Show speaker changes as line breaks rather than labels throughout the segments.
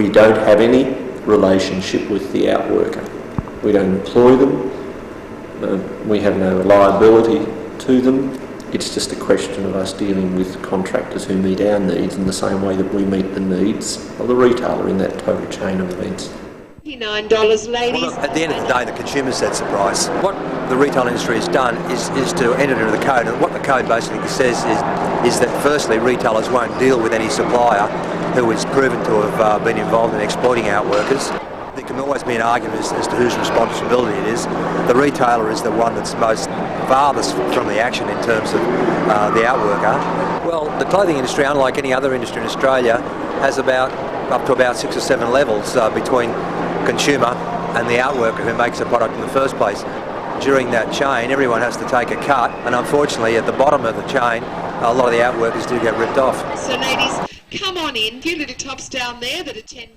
We don't have any relationship with the outworker. We don't employ them. We have no liability to them. It's just a question of us dealing with contractors who meet our needs in the same way that we meet the needs of the retailer in that total chain of events.
$9, ladies.
Well, at the end of the day, the consumer sets the price. What the retail industry has done is to enter into the code, and what the code basically says is that firstly, retailers won't deal with any supplier who is proven to have been involved in exploiting outworkers. There can always be an argument as to whose responsibility it is. The retailer is the one that's most farthest from the action in terms of the outworker. Well, the clothing industry, unlike any other industry in Australia, has up to about 6 or 7 levels between consumer and the outworker who makes the product in the first place. During that chain, everyone has to take a cut, and unfortunately at the bottom of the chain, a lot of the outworkers do get ripped off.
So ladies, come on in. Few little tops down there that are $10.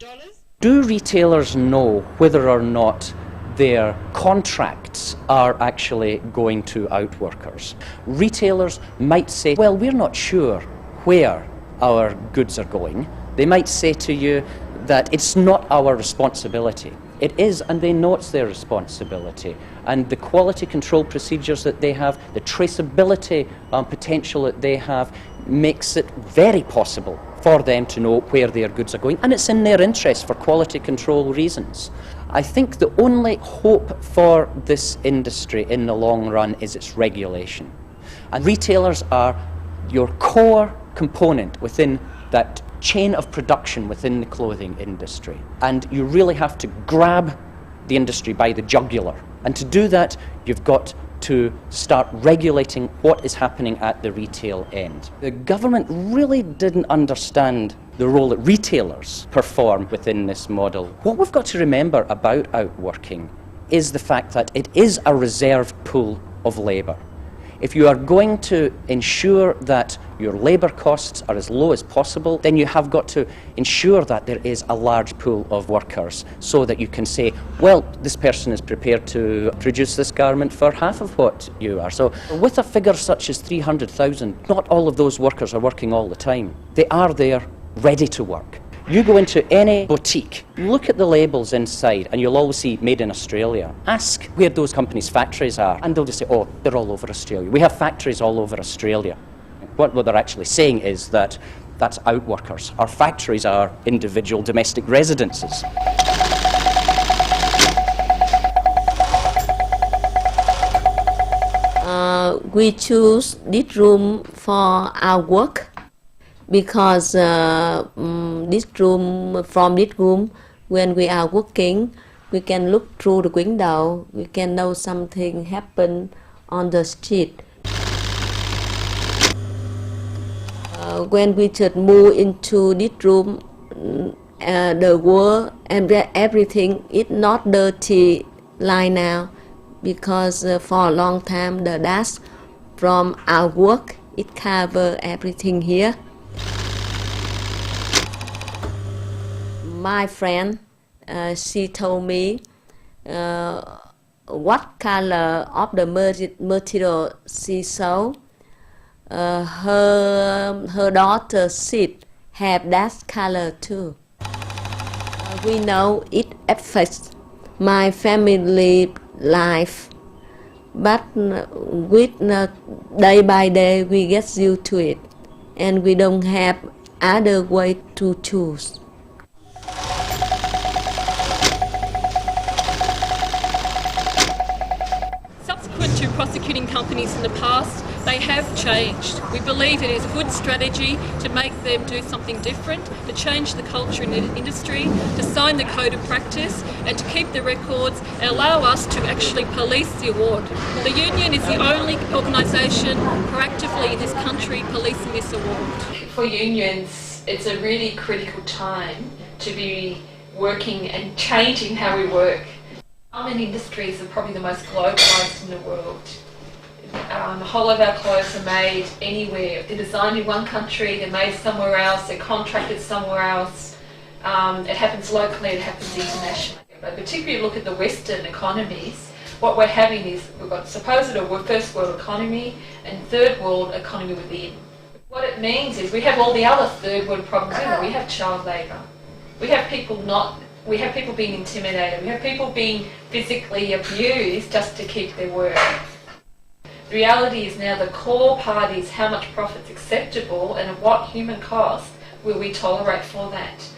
Do retailers know whether or not their contracts are actually going to outworkers? Retailers might say, well, we're not sure where our goods are going. They might say to you that it's not our responsibility. It is, and they know it's their responsibility. And the quality control procedures that they have, the traceability potential that they have, makes it very possible for them to know where their goods are going, and it's in their interest for quality control reasons. I think the only hope for this industry in the long run is its regulation. And retailers are your core component within that chain of production within the clothing industry. And you really have to grab the industry by the jugular. And to do that, you've got to start regulating what is happening at the retail end. The government really didn't understand the role that retailers perform within this model. What we've got to remember about outworking is the fact that it is a reserve pool of labour. If you are going to ensure that your labour costs are as low as possible, then you have got to ensure that there is a large pool of workers so that you can say, well, this person is prepared to produce this garment for half of what you are. So with a figure such as 300,000, not all of those workers are working all the time. They are there ready to work. You go into any boutique, look at the labels inside, and you'll always see Made in Australia. Ask where those companies' factories are, and they'll just say, oh, they're all over Australia. We have factories all over Australia. What they're actually saying is that that's outworkers. Our factories are individual domestic residences.
We choose this room for our work, because from this room, when we are working, we can look through the window, we can know something happened on the street. When we just move into this room, the world and everything is not dirty like now, because for a long time the dust from our work, it covers everything here. My friend, she told me what color of the material she saw. Her daughter's seat have that color too. We know it affects my family life, but with day by day we get used to it, and we don't have other way to choose.
Subsequent to prosecuting companies in the past, they have changed. We believe it is a good strategy to make them do something different, to change the culture in the industry, to sign the code of practice, and to keep the records and allow us to actually police the award. The union is the only organisation proactively in this country policing this award.
For unions, it's a really critical time to be working and changing how we work. Garment industries are probably the most globalised in the world. The whole of our clothes are made anywhere. They're designed in one country, they're made somewhere else, they're contracted somewhere else. It happens locally, it happens internationally. But particularly look at the Western economies, what we're having is we've got supposed a first world economy and third world economy within. What it means is we have all the other third world problems in it. We have child labour, We have people being intimidated. We have people being physically abused just to keep their work. The reality is now the core part is how much profit's acceptable and at what human cost will we tolerate for that.